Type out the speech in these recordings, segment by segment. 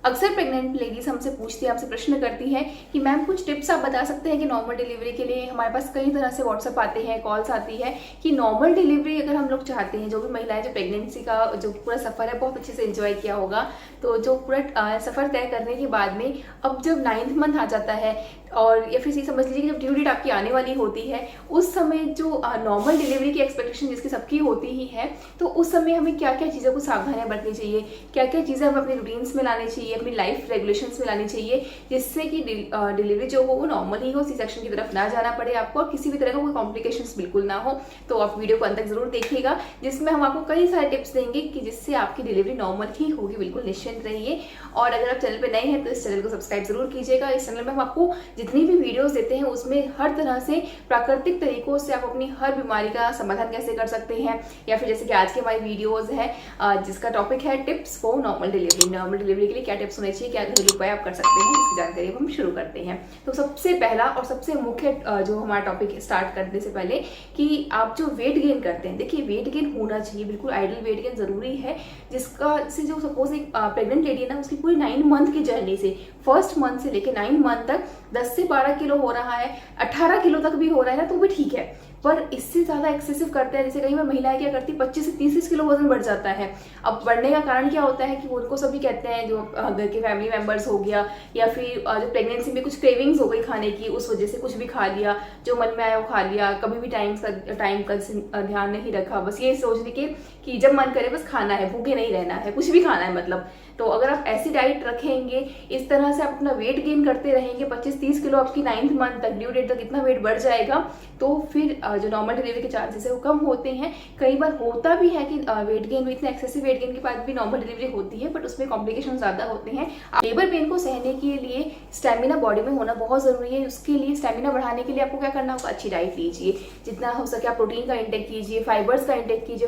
अक्सर pregnant ladies हमसे पूछती है, हमसे प्रश्न करती है कि मैम कुछ टिप्स आप बता सकते हैं कि नॉर्मल डिलीवरी के लिए। हमारे पास कई तरह से व्हाट्सअप आते हैं, कॉल्स आती है कि नॉर्मल डिलीवरी अगर हम लोग चाहते हैं, जो भी महिलाएं जो प्रेगनेंसी का जो पूरा सफ़र है बहुत अच्छे से एंजॉय किया होगा, तो जो पूरा सफ़र तय करने के बाद में अब जब 9th मंथ आ जाता है और या फिर ये समझ लीजिए कि जब ड्यू डेट आपकी आने वाली होती है, उस समय जो नॉर्मल डिलीवरी की एक्सपेक्टेशन जिसकी सबकी होती ही है, तो उस समय हमें क्या क्या चीज़ों को सावधानियां बरतनी चाहिए, क्या क्या चीज़ें हमें अपने रूटीन्स में लानी चाहिए, अपनी लाइफ रेगुलेशंस में लानी चाहिए, जिससे कि डिलीवरी जो हो वो नॉर्मल ही हो, सी सेक्शन की तरफ ना जाना पड़े आपको और किसी भी तरह का कोई कॉम्प्लिकेशंस बिल्कुल ना हो। तो आप वीडियो को अंत तक जरूर देखिएगा, जिसमें हम आपको कई सारे टिप्स देंगे कि जिससे आपकी डिलीवरी नॉर्मल ही होगी। बिल्कुल निश्चिंत रहिए। और अगर आप चैनल पर नए हैं तो इस चैनल को सब्सक्राइब जरूर कीजिएगा। इस चैनल में हम आपको जितनी भी वीडियोस देते हैं उसमें हर तरह से प्राकृतिक तरीकों से आप अपनी हर बीमारी का समाधान कैसे कर सकते हैं, या फिर जैसे कि आज के हमारी वीडियोस है जिसका टॉपिक है tips for normal delivery. Normal delivery के लिए क्या टिप्स होने चाहिए, क्या घरेलू उपाय आप कर सकते हैं, इसकी जानकारी हम शुरू करते हैं। तो सबसे पहला और सबसे मुख्य जो हमारा टॉपिक स्टार्ट करने से पहले कि आप जो वेट गेन करते हैं, देखिए वेट गेन होना चाहिए, बिल्कुल आइडियल वेट गेन जरूरी है। जिसका से जो सपोज एक प्रेग्नेंट लेडी है ना, उसकी पूरी 9 मंथ की जर्नी से, फर्स्ट मंथ से लेकर 9 मंथ तक 10 से 12 किलो हो रहा है, 18 किलो तक भी हो रहा है ना, तो भी ठीक है। पर इससे ज्यादा एक्सेसिव करते हैं, जैसे कई बार महिलाएं क्या करती है 25 से 30 किलो वजन बढ़ जाता है। अब बढ़ने का कारण क्या होता है कि उनको सभी कहते हैं, जो घर के फैमिली मेंबर्स हो गया, या फिर जो प्रेगनेंसी में कुछ क्रेविंग्स हो गई खाने की, उस वजह से कुछ भी खा लिया, जो मन में आया वो खा लिया, कभी भी टाइम का ध्यान नहीं रखा, बस ये सोचने के कि जब मन करे बस खाना है, भूखे नहीं रहना है, कुछ भी खाना है मतलब। तो अगर आप ऐसी डाइट रखेंगे, इस तरह से आप अपना वेट गेन करते रहेंगे, 25-30 किलो आपकी 9th मंथ तक ड्यू डेट तक इतना वेट बढ़ जाएगा, तो फिर जो नॉर्मल डिलीवरी के चांसेस है वो कम होते हैं। कई बार होता भी है कि वेट गेन, इतने एक्सेसिव वेट गेन के बाद भी नॉर्मल डिलीवरी होती है, बट उसमें कॉम्प्लिकेशन ज्यादा होते हैं। लेबर पेन को सहने के लिए स्टेमिना बॉडी में होना बहुत जरूरी है। उसके लिए स्टेमिना बढ़ाने के लिए आपको क्या करना होगा, अच्छी डाइट लीजिए, जितना हो सके आप प्रोटीन का इंटेक कीजिए, फाइबर्स का इंटेक कीजिए।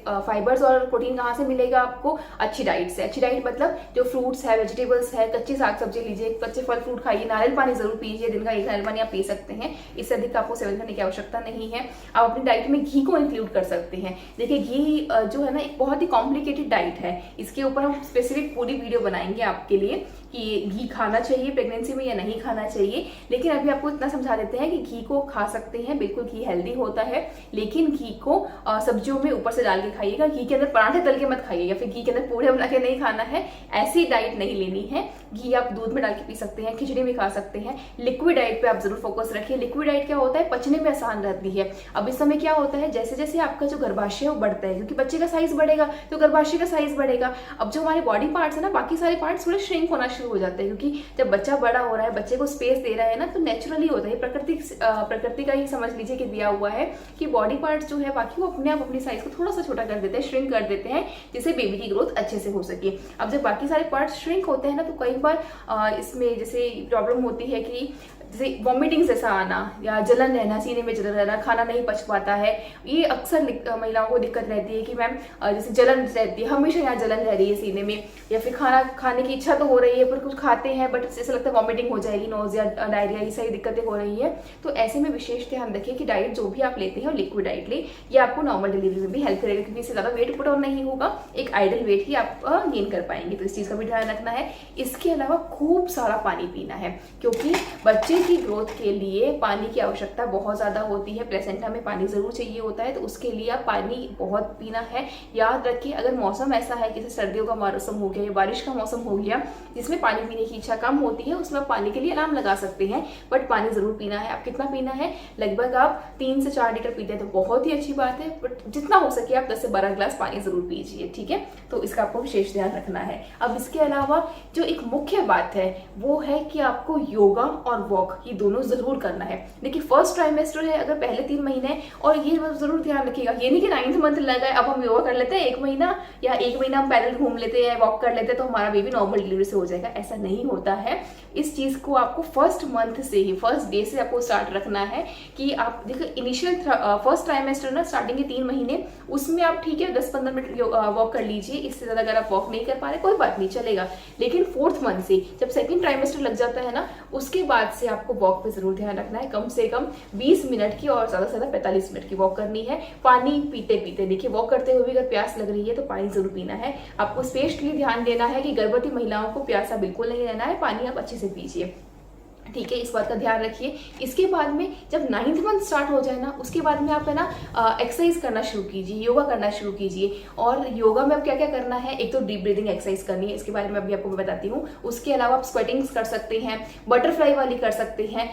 फाइबर्स और प्रोटीन कहाँ से मिलेगा आपको, अच्छी डाइट से। अच्छी डाइट मतलब जो फ्रूट्स है, वेजिटेबल्स है, कच्ची साग सब्जी लीजिए, कच्चे फल फ्रूट खाइए, नारियल पानी जरूर पीजिए, दिन का 1 नारियल पानी आप पी सकते हैं, इससे अधिक आपको सेवन करने की आवश्यकता नहीं है। आप अपनी डाइट में घी को इंक्लूड कर सकते हैं। देखिए घी जो है ना एक बहुत ही कॉम्प्लिकेटेड डाइट है, इसके ऊपर हम स्पेसिफिक पूरी वीडियो बनाएंगे आपके लिए कि घी खाना चाहिए प्रेगनेंसी में या नहीं खाना चाहिए। लेकिन अभी आपको इतना समझा देते हैं कि घी को खा सकते हैं, बिल्कुल घी हेल्दी होता है, लेकिन घी को सब्जियों में ऊपर से डाल के खाइएगा। घी के अंदर पराठे तल के मत खाइए, या फिर घी के अंदर पूड़े बना के नहीं खाना है, ऐसी डाइट नहीं लेनी है। घी आप दूध में डाल के पी सकते हैं, खिचड़ी में खा सकते हैं। लिक्विड डाइट पे आप जरूर फोकस रखिए। लिक्विड डाइट क्या होता है, पचने में आसान रहती है। अब इस समय क्या होता है, जैसे जैसे आपका जो गर्भाशय है वो बढ़ता है, क्योंकि बच्चे का साइज बढ़ेगा तो गर्भाशय का साइज बढ़ेगा। अब जो हमारे बॉडी पार्ट्स है ना, बाकी सारे पार्ट्स थोड़े श्रिंक होना शुरू हो जाते हैं, क्योंकि जब बच्चा बड़ा हो रहा है, बच्चे को स्पेस दे रहा है ना, तो नेचुरली होता है, प्रकृति का ही समझ लीजिए कि दिया हुआ है कि बॉडी पार्ट्स जो है बाकी वो अपने आप अपनी साइज को थोड़ा सा छोटा कर देते हैं, श्रिंक कर देते हैं, जिससे बेबी की ग्रोथ अच्छे से हो सके। अब जब बाकी सारे पार्ट्स श्रिंक होते हैं ना, तो कई बार इसमें जैसे प्रॉब्लम होती है कि जैसे वॉमिटिंग जैसा आना, या जलन रहना, सीने में जलन रहना, खाना नहीं पच पाता है। ये अक्सर महिलाओं को दिक्कत रहती है कि मैम जैसे जलन रहती है, हमेशा यहाँ जलन रह रही है सीने में, या फिर खाना खाने की इच्छा तो हो रही है पर कुछ खाते हैं बट ऐसा लगता है वॉमिटिंग हो जाएगी, नोजिया, डायरिया, ये सारी दिक्कतें हो रही है। तो ऐसे में विशेष ध्यान रखिए कि डाइट जो भी आप लेते हैं लिक्विड डाइट ले, ये आपको नॉर्मल डिलीवरी में भी हेल्प करेगा, क्योंकि इससे ज्यादा वेट पुट ऑन नहीं होगा, एक आइडियल वेट ही आप गेन कर पाएंगे। तो इस चीज का भी ध्यान रखना है। इसके अलावा खूब सारा पानी पीना है, क्योंकि बच्चे की ग्रोथ के लिए पानी की आवश्यकता बहुत ज्यादा होती है। प्लेसेंटा में पानी जरूर चाहिए होता है, तो उसके लिए आप पानी बहुत पीना है। याद रखिए अगर मौसम ऐसा है कि सर्दियों का मौसम हो गया या बारिश का मौसम हो गया जिसमें पानी पीने की इच्छा कम होती है, उसमें आप पानी के लिए अलार्म लगा सकते हैं, बट पानी जरूर पीना है। आप कितना पीना है, लगभग आप 3 से 4 लीटर पीते हैं तो बहुत ही अच्छी बात है, बट जितना हो सके आप 10 से 12 ग्लास पानी जरूर पीजिए, ठीक है। तो इसका आपको विशेष ध्यान रखना है। अब इसके अलावा जो एक मुख्य बात है वो है कि आपको योगा और वॉक ये दोनों जरूर करना है। देखिए फर्स्ट ट्राइमेस्टर है, अगर पहले 3 महीने, और ये जरूर ध्यान रखिएगा, ये नहीं कि 9th मंथ लगा है अब हम योगा कर लेते हैं 1 महीना, या 1 महीना हम पैदल घूम लेते हैं, वॉक कर लेते हैं तो हमारा बेबी नॉर्मल डिलीवरी से हो जाएगा, ऐसा नहीं होता है। इस चीज को आपको फर्स्ट मंथ से ही, फर्स्ट डे से आपको स्टार्ट रखना है कि आप देखिए इनिशियल फर्स्ट ट्राइमेस्टर ना, स्टार्टिंग के 3 महीने उसमें आप ठीक है 10-15 मिनट वॉक कर लीजिए। इससे ज्यादा अगर आप वॉक नहीं कर पा रहे कोई बात नहीं, चलेगा। लेकिन 4th मंथ से जब सेकंड ट्राइमेस्टर लग जाता है ना, उसके बाद से आपको वॉक पे जरूर ध्यान रखना है। कम से कम 20 मिनट की और ज्यादा से ज्यादा 45 मिनट की वॉक करनी है। पानी पीते पीते, देखिए वॉक करते हुए भी अगर प्यास लग रही है तो पानी जरूर पीना है। आपको स्पेशली ध्यान देना है कि गर्भवती महिलाओं को प्यासा बिल्कुल नहीं रहना है, पानी आप अच्छे से पीजिए, ठीक है, इस बात का ध्यान रखिए। इसके बाद में जब 9th मंथ स्टार्ट हो जाए ना, उसके बाद में आप है ना एक्सरसाइज करना शुरू कीजिए, योगा करना शुरू कीजिए। और योगा में आप क्या क्या करना है, एक तो डीप ब्रीदिंग एक्सरसाइज करनी है, इसके बारे में अभी आपको मैं बताती हूँ। उसके अलावा आप स्वेटिंग्स कर सकते हैं, बटरफ्लाई वाली कर सकते हैं।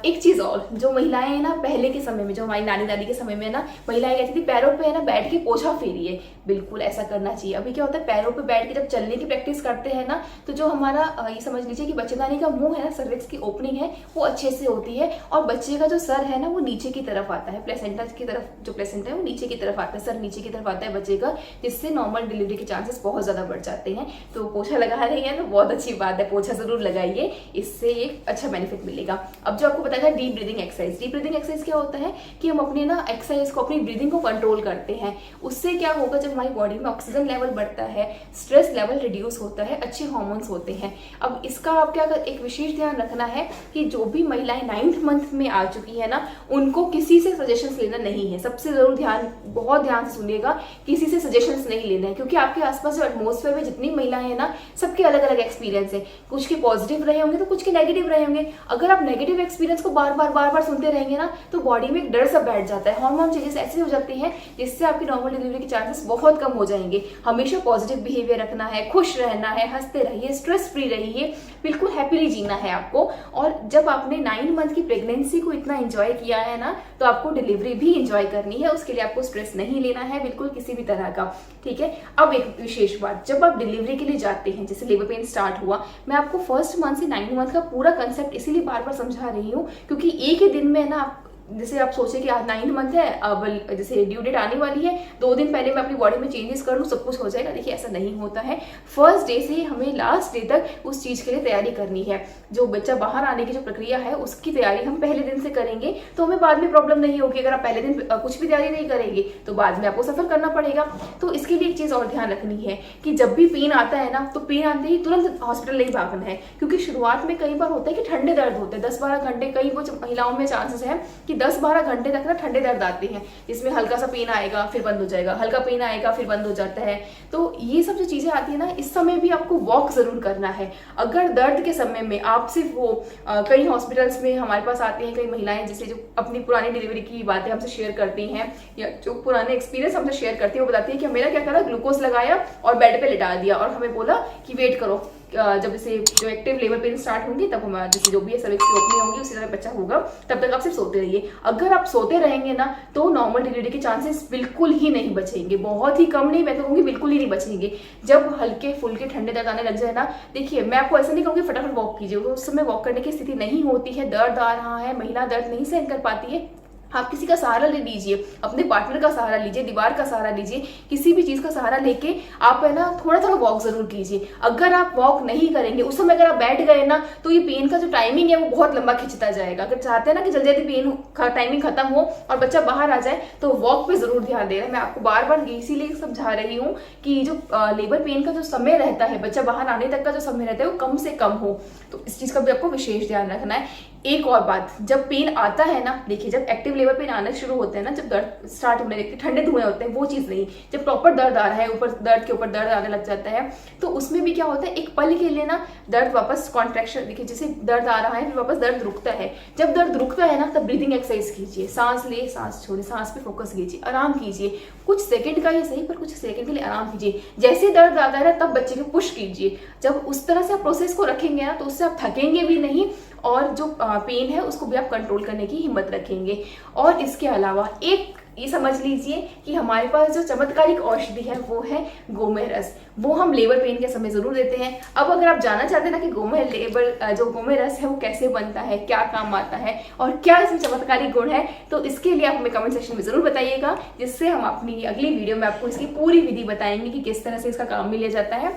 एक चीज और, जो महिलाएं है ना पहले के समय में, जो हमारी नानी दादी के समय में ना महिलाएं कहती थी पैरों पे है ना बैठ के पोछा फेरिए, बिल्कुल ऐसा करना चाहिए। अभी क्या होता है, पैरों पे बैठ के जब चलने की प्रैक्टिस करते हैं ना, तो जो हमारा ये समझ लीजिए कि बच्चेदानी का मुंह है ना, सर्विक्स की ओपनिंग है वो अच्छे से होती है, और बच्चे का जो सर है ना वो नीचे की तरफ आता है, प्लेसेंटा की तरफ, जो प्लेसेंटा है वो नीचे की तरफ आता है, सर नीचे की तरफ आता है बच्चे का, जिससे नॉर्मल डिलीवरी के चांसेस बहुत ज्यादा बढ़ जाते हैं। तो पोछा लगा रही है तो बहुत अच्छी बात है, पोछा जरूर लगाइए, इससे एक अच्छा बेनिफिट मिलेगा। अब जो आपको बताया था deep breathing exercise, deep breathing exercise क्या होता है कि हम अपने ना एक्सरसाइज को, अपनी ब्रीदिंग को कंट्रोल करते हैं। उससे क्या होगा, जब हमारी बॉडी में ऑक्सीजन लेवल बढ़ता है, स्ट्रेस लेवल रिड्यूस होता है, अच्छे हार्मोन्स होते हैं। अब इसका आप क्या एक विशेष ध्यान रखना है कि जो भी महिलाएं 9th मंथ में आ चुकी है ना, उनको किसी से सजेशंस लेना नहीं है। सबसे जरूर ध्यान, बहुत ध्यान से सुनिएगा, किसी से सजेशंस नहीं लेना है, क्योंकि आपके आसपास जो एटमॉस्फेयर में जितनी महिलाएं हैं ना, सबके अलग अलग एक्सपीरियंस है। कुछ के पॉजिटिव रहे होंगे तो कुछ के नेगेटिव रहे होंगे। अगर आप नेगेटिव एक्सपीरियंस को बार बार सुनते रहेंगे ना, तो बॉडी में एक डर सा बैठ जाता है, हार्मोन चेंजेस ऐसे हो जाते हैं जिससे आपकी नॉर्मल डिलीवरी के चांसेस बहुत कम हो जाएंगे। हमेशा पॉजिटिव बिहेवियर रखना है, खुश रहना है, हंसते रहिए, स्ट्रेस फ्री रहिए, बिल्कुल हैप्पीली जीना है आपको। और जब आपने 9 मंथ की प्रेगनेंसी को इतना एंजॉय किया है ना, तो आपको डिलीवरी भी एंजॉय करनी है। उसके लिए आपको स्ट्रेस नहीं लेना है बिल्कुल किसी भी तरह का, ठीक है। अब एक विशेष बात, जब आप डिलीवरी के लिए जाते हैं, जैसे लेबर पेन स्टार्ट हुआ, मैं आपको 1st मंथ से 9 मंथ का पूरा कंसेप्ट इसीलिए बार बार समझा रही हूँ, क्योंकि एक ही दिन में ना, जैसे आप सोचे कि आज 9th मंथ है, अब जैसे ड्यू डेट आने वाली है, 2 दिन पहले मैं अपनी बॉडी में चेंजेस कर लूँ सब कुछ हो जाएगा, देखिए ऐसा नहीं होता है। फर्स्ट डे से हमें लास्ट डे तक उस चीज के लिए तैयारी करनी है। जो बच्चा बाहर आने की जो प्रक्रिया है उसकी तैयारी हम पहले दिन से करेंगे तो हमें बाद में प्रॉब्लम नहीं होगी। अगर आप पहले दिन कुछ भी तैयारी नहीं करेंगे तो बाद में आपको सफर करना पड़ेगा। तो इसके लिए एक चीज और ध्यान रखनी है कि जब भी पेन आता है ना, तो पेन आते ही तुरंत हॉस्पिटल नहीं भागना है, क्योंकि शुरुआत में कई बार होता है कि ठंडे दर्द होते हैं 10-12 घंटे, कई कुछ महिलाओं में चांसेस है कि 10-12 घंटे तक ना ठंडे दर्द आते हैं, जिसमें हल्का सा पेन आएगा फिर बंद हो जाएगा, हल्का पेन आएगा फिर बंद हो जाता है। तो ये सब जो चीजें आती है ना, इस समय भी आपको वॉक जरूर करना है। अगर दर्द के समय में आप सिर्फ वो कई हॉस्पिटल्स में हमारे पास आती हैं कई महिलाएं, जैसे जो अपनी पुरानी डिलीवरी की बातें हमसे शेयर करती हैं या जो पुराने एक्सपीरियंस हमसे शेयर करती है, वो बताती है कि मेरा क्या करा, ग्लूकोज लगाया और बेड पे लिटा दिया और हमें बोला कि वेट करो, जब इसे जो एक्टिव लेबर पेन स्टार्ट होंगी तब हमारा जैसे जो भी है सर्विक्स की ओपनिंग होंगी उसी तरह बच्चा होगा, तब तक आप सिर्फ सोते रहिए। अगर आप सोते रहेंगे ना तो नॉर्मल डिलीवरी के चांसेस बिल्कुल ही नहीं बचेंगे, बहुत ही कम नहीं, मैं तो कहूँगी बिल्कुल ही नहीं बचेंगे। जब हल्के फुल्के ठंडे दर्द आने लग जाए ना, देखिए मैं आपको ऐसा नहीं कहूँगी फटाफट वॉक कीजिए, उस समय वॉक करने की स्थिति नहीं होती है, दर्द आ रहा है, महिला दर्द नहीं सहन कर पाती है, आप किसी का सहारा ले लीजिए, अपने पार्टनर का सहारा लीजिए, दीवार का सहारा लीजिए, किसी भी चीज का सहारा लेके आप है ना थोड़ा थोड़ा वॉक जरूर कीजिए। अगर आप वॉक नहीं करेंगे उस समय, अगर आप बैठ गए ना, तो ये पेन का जो टाइमिंग है वो बहुत लंबा खिंचता जाएगा। अगर चाहते हैं ना कि जल्दी जल्दी पेन का टाइमिंग खत्म हो और बच्चा बाहर आ जाए, तो वॉक पे जरूर ध्यान देना। मैं आपको बार बार इसीलिए समझा रही हूँ कि जो लेबर पेन का जो समय रहता है, बच्चा बाहर आने तक का जो समय रहता है वो कम से कम हो, तो इस चीज का भी आपको विशेष ध्यान रखना है। एक और बात, जब पेन आता है ना, देखिए जब एक्टिव लेबर पेन आना शुरू होते हैं ना, जब दर्द स्टार्ट होने लगते, ठंडे धुएं होते हैं, वो चीज नहीं, जब प्रॉपर दर्द आ रहा है, ऊपर दर्द के ऊपर दर्द आने लग जाता है, तो उसमें भी क्या होता है, एक पल के लिए ना दर्द वापस कॉन्ट्रैक्शन, देखिए जैसे दर्द आ रहा है फिर वापस दर्द रुकता है। जब दर्द रुकता है ना, तब ब्रीदिंग एक्सरसाइज कीजिए, सांस ले सांस छोड़े, सांस पे फोकस कीजिए, आराम कीजिए, कुछ सेकंड का ही सही पर कुछ सेकंड के लिए आराम कीजिए। जैसे दर्द आता है ना, तब बच्चे को पुश कीजिए। जब उस तरह से आप प्रोसेस को रखेंगे ना, तो उससे आप थकेंगे भी नहीं और जो पेन है उसको भी आप कंट्रोल करने की हिम्मत रखेंगे। और इसके अलावा एक ये समझ लीजिए कि हमारे पास जो चमत्कारिक औषधि है वो है गोमेह रस, वो हम लेबर पेन के समय जरूर देते हैं। अब अगर आप जानना चाहते हैं ना कि गोमेह रस है वो कैसे बनता है, क्या काम आता है और क्या इसमें चमत्कारी गुण है, तो इसके लिए आप हमें कमेंट सेक्शन में जरूर बताइएगा, जिससे हम अपनी अगली वीडियो में आपको इसकी पूरी विधि बताएंगे कि किस तरह से इसका काम में लिया जाता है।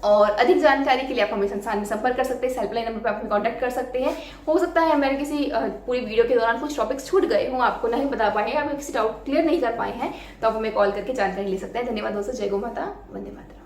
और अधिक जानकारी के लिए आप हमें संस्थान में संपर्क कर सकते हैं, हेल्पलाइन नंबर पर आप हमें कांटेक्ट कर सकते हैं। हो सकता है मेरे किसी पूरी वीडियो के दौरान कुछ टॉपिक्स छूट गए हों, आपको नहीं बता पाए, आप किसी डाउट क्लियर नहीं कर पाए हैं, तो आप हमें कॉल करके जानकारी ले सकते हैं। धन्यवाद दोस्तों, जय गौ माता, वंदे मातरम।